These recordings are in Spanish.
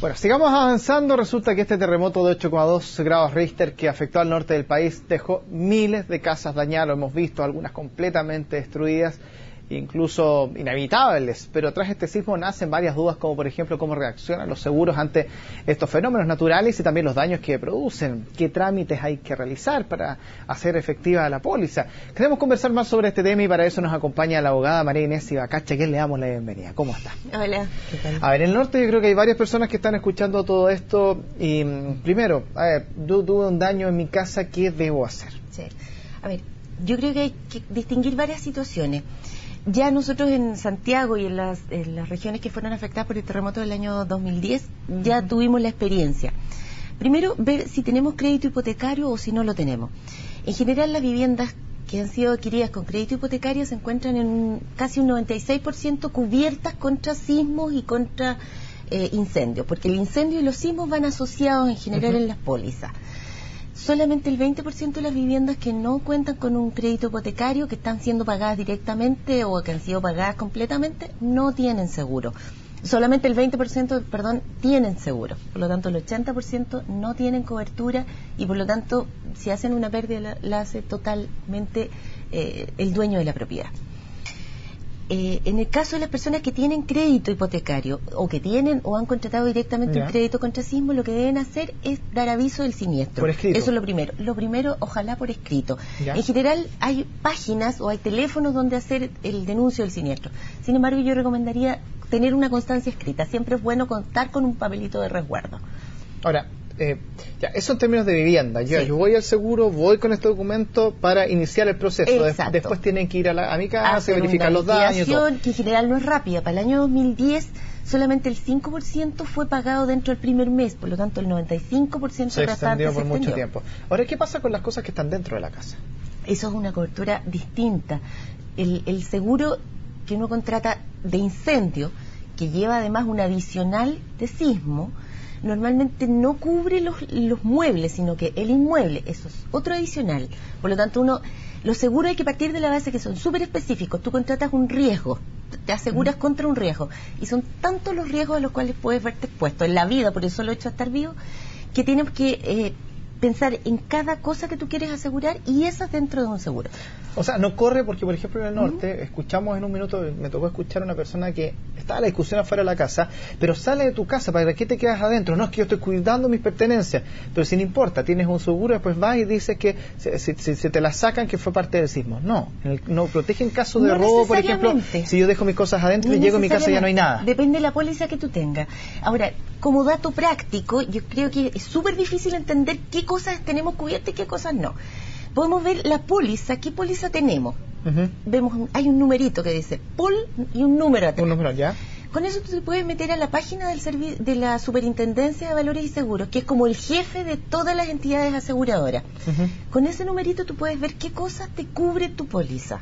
Bueno, sigamos avanzando. Resulta que este terremoto de 8,2 grados Richter que afectó al norte del país dejó miles de casas dañadas, lo hemos visto, algunas completamente destruidas, incluso inhabitables. Pero tras este sismo nacen varias dudas, como por ejemplo cómo reaccionan los seguros ante estos fenómenos naturales y también los daños que producen, qué trámites hay que realizar para hacer efectiva la póliza. Queremos conversar más sobre este tema y para eso nos acompaña la abogada María Inés Ibacache, a quien le damos la bienvenida. ¿Cómo está? Hola, ¿qué tal? A ver, en el norte yo creo que hay varias personas que están escuchando todo esto y primero, a ver, yo tuve un daño en mi casa, ¿qué debo hacer? Sí. A ver, yo creo que hay que distinguir varias situaciones. Ya nosotros en Santiago y en las regiones que fueron afectadas por el terremoto del año 2010, ya tuvimos la experiencia. Primero, ver si tenemos crédito hipotecario o si no lo tenemos. En general, las viviendas que han sido adquiridas con crédito hipotecario se encuentran en casi un 96% cubiertas contra sismos y contra incendios, porque el incendio y los sismos van asociados en general en las pólizas. Solamente el 20% de las viviendas que no cuentan con un crédito hipotecario, que están siendo pagadas directamente o que han sido pagadas completamente, no tienen seguro. Solamente el 20%, tienen seguro. Por lo tanto, el 80% no tienen cobertura y por lo tanto, si hacen una pérdida, la hace totalmente el dueño de la propiedad. En el caso de las personas que tienen crédito hipotecario o que tienen o han contratado directamente un crédito contra sismo, lo que deben hacer es dar aviso del siniestro. Por escrito. Eso es lo primero. Lo primero, ojalá por escrito. ¿Ya? En general hay páginas o hay teléfonos donde hacer el denuncio del siniestro. Sin embargo, yo recomendaría tener una constancia escrita. Siempre es bueno contar con un papelito de resguardo. Ahora, ya, eso en términos de vivienda. Yo voy al seguro, voy con este documento para iniciar el proceso. Después tienen que ir a mi casa, verificar los daños. Todo. Que en general no es rápida. Para el año 2010 solamente el 5% fue pagado dentro del primer mes, por lo tanto el 95% se extendió por mucho tiempo. Ahora, ¿qué pasa con las cosas que están dentro de la casa? Eso es una cobertura distinta. El seguro que uno contrata de incendio, que lleva además un adicional de sismo, normalmente no cubre los muebles, sino que el inmueble, eso es otro adicional. Por lo tanto, los seguros hay que partir de la base que son súper específicos. Tú contratas un riesgo, te aseguras contra un riesgo, y son tantos los riesgos a los cuales puedes verte expuesto en la vida, por eso lo he hecho estar vivo, que tienes que pensar en cada cosa que tú quieres asegurar y esas dentro de un seguro. O sea, no corre porque, por ejemplo, en el norte, escuchamos en un minuto, me tocó escuchar a una persona que estaba en la discusión afuera de la casa, pero sale de tu casa, ¿para qué te quedas adentro? No, es que yo estoy cuidando mis pertenencias, pero si no importa, tienes un seguro, después vas y dices que si te la sacan que fue parte del sismo. No, no protege en caso de robo, por ejemplo, si yo dejo mis cosas adentro y llego a mi casa y ya no hay nada. Depende de la póliza que tú tengas. Ahora, como dato práctico, yo creo que es súper difícil entender qué cosas tenemos cubiertas y qué cosas no. Podemos ver la póliza, ¿qué póliza tenemos? Vemos, hay un numerito que dice POL y un número atrás. Un número, ya. Con eso tú te puedes meter a la página de la Superintendencia de Valores y Seguros, que es como el jefe de todas las entidades aseguradoras. Con ese numerito tú puedes ver qué cosas te cubre tu póliza,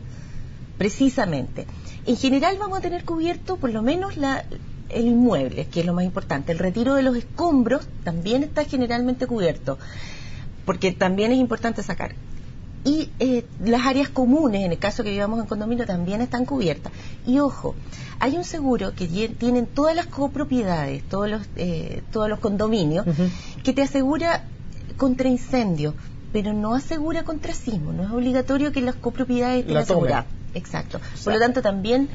precisamente. En general vamos a tener cubierto por lo menos el inmueble, que es lo más importante. El retiro de los escombros también está generalmente cubierto, porque también es importante sacar. Y las áreas comunes, en el caso que vivamos en condominio, también están cubiertas. Y ojo, hay un seguro que tienen todas las copropiedades, todos los condominios, que te asegura contra incendio, pero no asegura contra sismo. No es obligatorio que las copropiedades estén aseguradas. Exacto. Por lo tanto, también,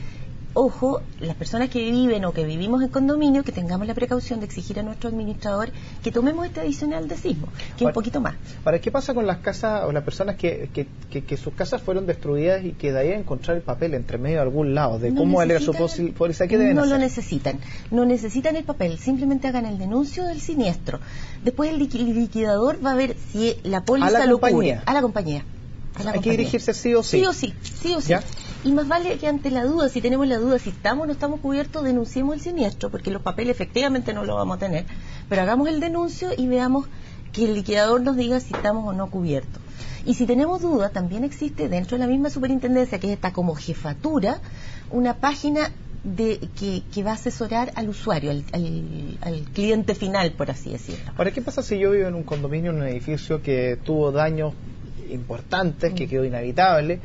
ojo, las personas que viven o que vivimos en condominio, que tengamos la precaución de exigir a nuestro administrador que tomemos este adicional de sismo, que es un poquito más. Ahora, ¿qué pasa con las casas o las personas que sus casas fueron destruidas y que de ahí a encontrar el papel entre medio de algún lado, de cómo alega su póliza? ¿Qué deben hacer? No lo necesitan, no necesitan el papel, simplemente hagan el denuncio del siniestro. Después el liquidador va a ver si la póliza lo cubre. A la compañía. Hay que dirigirse sí o sí. Sí o sí. ¿Ya? Y más vale que ante la duda, si tenemos la duda, si estamos o no estamos cubiertos, denunciemos el siniestro, porque los papeles efectivamente no lo vamos a tener, pero hagamos el denuncio y veamos que el liquidador nos diga si estamos o no cubiertos. Y si tenemos duda, también existe dentro de la misma superintendencia, que está como jefatura, una página que va a asesorar al usuario, al cliente final, por así decirlo. Ahora, ¿qué pasa si yo vivo en un condominio, en un edificio que tuvo daños importantes, que quedó inhabitable?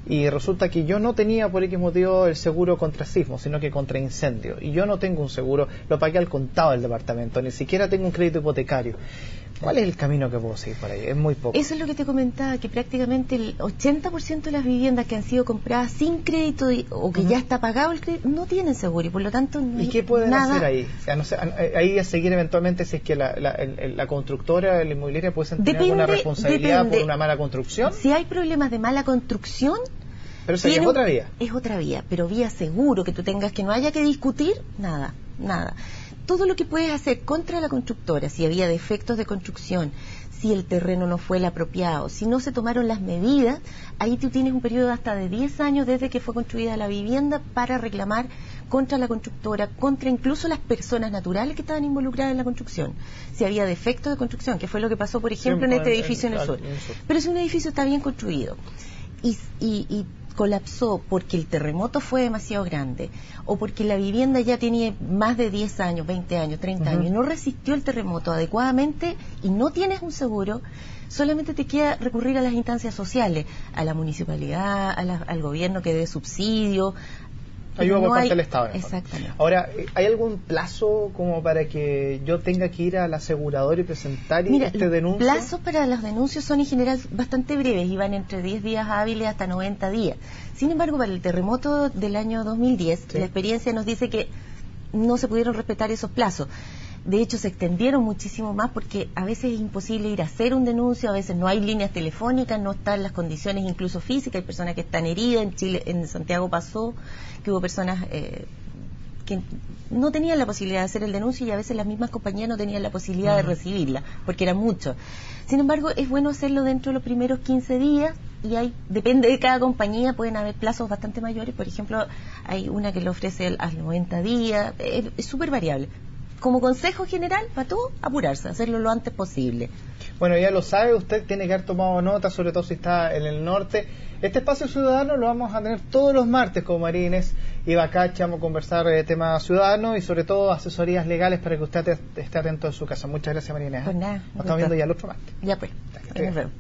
y resulta que yo no tenía por X motivo el seguro contra sismo, sino que contra incendio, y yo no tengo un seguro, lo pagué al contado del departamento, ni siquiera tengo un crédito hipotecario. ¿Cuál es el camino que puedo seguir por ahí? Es muy poco. Eso es lo que te comentaba, que prácticamente el 80% de las viviendas que han sido compradas sin crédito o que ya está pagado el crédito, no tienen seguro, y por lo tanto no hay. ¿Y qué pueden nada hacer ahí? O sea, no sé, ahí a seguir eventualmente si es que la constructora, la inmobiliaria puede tener alguna responsabilidad por una mala construcción. Si hay problemas de mala construcción, pero esa es otra vía. Es otra vía, pero vía seguro, que tú tengas, que no haya que discutir, nada. Todo lo que puedes hacer contra la constructora, si había defectos de construcción, si el terreno no fue el apropiado, si no se tomaron las medidas, ahí tú tienes un periodo hasta de 10 años desde que fue construida la vivienda para reclamar contra la constructora, contra incluso las personas naturales que estaban involucradas en la construcción. Si había defectos de construcción, que fue lo que pasó, por ejemplo, en este edificio en el sur. Pero si un edificio está bien construido y colapsó porque el terremoto fue demasiado grande o porque la vivienda ya tenía más de 10 años, 20 años, 30 años y no resistió el terremoto adecuadamente y no tienes un seguro, solamente te queda recurrir a las instancias sociales, a la municipalidad, al gobierno que dé subsidio. Ayuda por parte del Estado. Exactamente. Ahora, ¿hay algún plazo como para que yo tenga que ir al asegurador y presentar este denuncio? Los plazos para los denuncios son en general bastante breves y van entre 10 días hábiles hasta 90 días. Sin embargo, para el terremoto del año 2010, la experiencia nos dice que no se pudieron respetar esos plazos. De hecho, se extendieron muchísimo más porque a veces es imposible ir a hacer un denuncio, a veces no hay líneas telefónicas, no están las condiciones incluso físicas, hay personas que están heridas, en Chile, en Santiago pasó que hubo personas que no tenían la posibilidad de hacer el denuncio y a veces las mismas compañías no tenían la posibilidad de recibirla, porque era mucho. Sin embargo, es bueno hacerlo dentro de los primeros 15 días y depende de cada compañía, pueden haber plazos bastante mayores, por ejemplo, hay una que lo ofrece a 90 días, es súper variable. Como consejo general, para todo, apurarse, hacerlo lo antes posible. Bueno, ya lo sabe, usted tiene que haber tomado nota, sobre todo si está en el norte. Este espacio ciudadano lo vamos a tener todos los martes con María Inés Ibacache. Vamos a conversar de temas ciudadanos y sobre todo asesorías legales para que usted esté atento en su casa. Muchas gracias, María Inés. Pues nada, nos estamos viendo ya el otro martes. Ya pues, nos vemos.